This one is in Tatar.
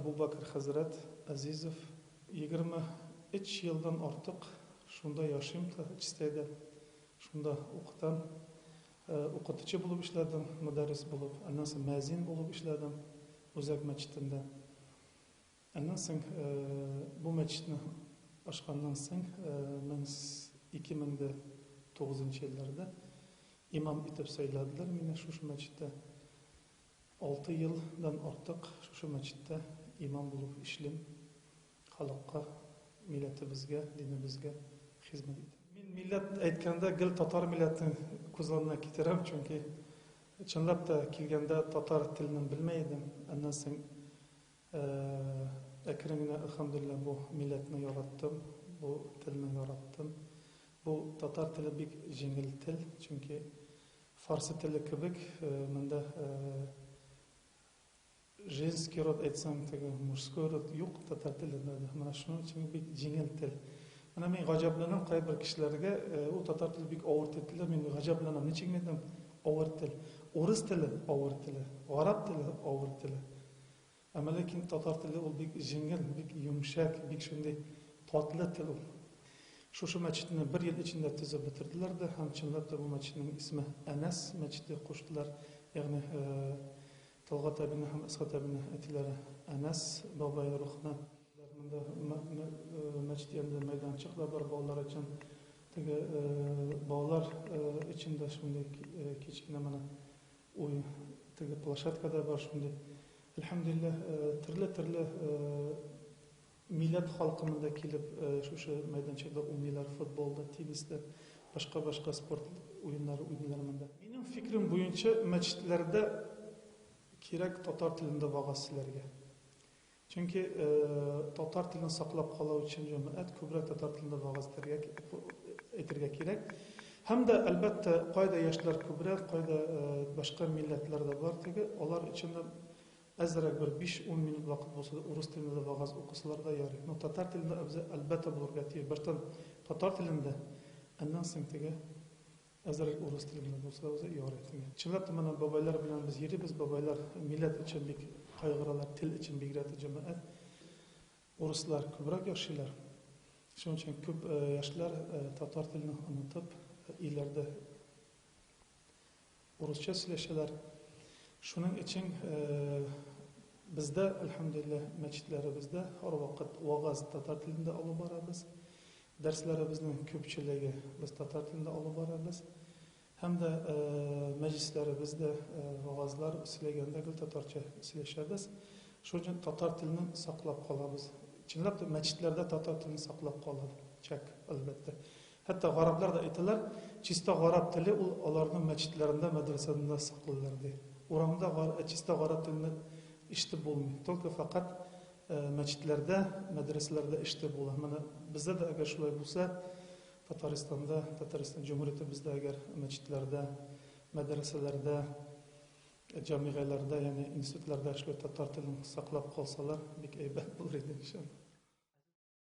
Abu Bakr Hazret Azizov 23 yıldan artık şunda yaşayım da istedi. Şunda okutan, okutucu bulup işledim, müderris bulup, ondan sonra mezin bulup işledim Uzak Mescidinde. Ondan sonra bu mescidini açkandan sonra 2009 yıllarda imam itip sayladılar. Yine şu mescidde 6 yıldan artık şu mescidde imam bulup işlim, halkka, milletimizge, dinimizge hizmet edeyim. Men millet aytganda gil Tatar milletini ko'z oldimga keltiraman, chunki chinlab da kelganda Tatar tilini bilmaydim. Ondan so'ng akrimina alhamdulillah bu milletni yaratdim, bu tilni yaratdim. Bu Tatar tili bek yengil til, chunki Farsi tili kibik menda женский род aytsam, murskiy rod yo'q Tatar tilida. Mana shuning uchun bek yengil til. Mana men g'ajablanam qay bir kishilarga u Tatar tili bek og'ir tillar, men g'ajablanam. Nechun dedim og'ir til. O'ris tili og'ir tili, arab tili og'ir tili. Ama lekin Tatar tili u bek yengil, bek yumshak, bek shunday tatlı til u. Şu mescidini bir yıl içinde tuzib bitirdiler de, ham chinlab da bu mescidning ismi Anas mescidi qo'shdilar. Ya'ni Talg'at abini ham Asqat abini aytilari Anas boboy ruhni bunda mescid endi maydonchiqlar bor bolalar uchun. Tege bolalar ichida shunday kichkina mana uy, tege plashatkada bor shunday. Alhamdulillah turli millet halkımında kelib şu maydonchada o'ynaylar, futbolda, tennisda, başka sport o'yinlari o'ynalarmanda. Mening fikrim bo'yicha masjidlarda kerak Tatar tilida va'z sizlarga. Chunki Tatar tilini saqlab qolish uchun jamoat ko'proq Tatar tilida va'zlarga aytirga kerak. Hamda albatta qayda yoshlar ko'proq, qayda boshqa millatlarda bor, ular uchun azraq bir 5-10 minut vaqt bo'lsa, rus tilida va'z o'qisalar da yaraydi. No Tatar tilida albatta bo'lurga kerak. Baştan Tatar tilida, ondan so'ng azraq rus tilida bo'lsa o'zi yaraydi. Chinlab mana boboylar bilan biz yerimiz, boboylar millat uchun bek qayg'uralar, til uchun begrati jamoat. Ruslar ko'proq yoshlar. Shuning uchun ko'p yoshlar Tatar tilini unutib, ileride ruscha so'zlashadilar. Shuning uchun bizda alhamdulillah masjidlarimizda har vaqt va'z Tatar tilida olib boramiz. Darslarimizni ko'pchiligi biz Tatar tilida olib boramiz. Hamda majlislarimizda va'zlar so'zlaganda tatarcha so'zlashamiz. Shuning uchun Tatar tilini saqlab qolamiz. Chinlab masjidlarda Tatar tilini saqlab qoladi. Chak albatta. Hatto g'arablar da aytadilar, chista g'arab tili ularning masjidlarida, madrasalarida saqlanadi deydi. Oramda çista g'arab tilini eshitib bo'lmaydi. Только faqat masjidlarda, madrasalarda eshitib bo'ladi. Mana bizda da agar shulay bo'lsa, Tatariston Cumhuriyeti bizda agar masjidlarda, madrasalarda, jamiyalarda, ya'ni institutlarda shu Tatar tilini saqlab qolsalar, bek aybat bo'lar edi inshaalloh.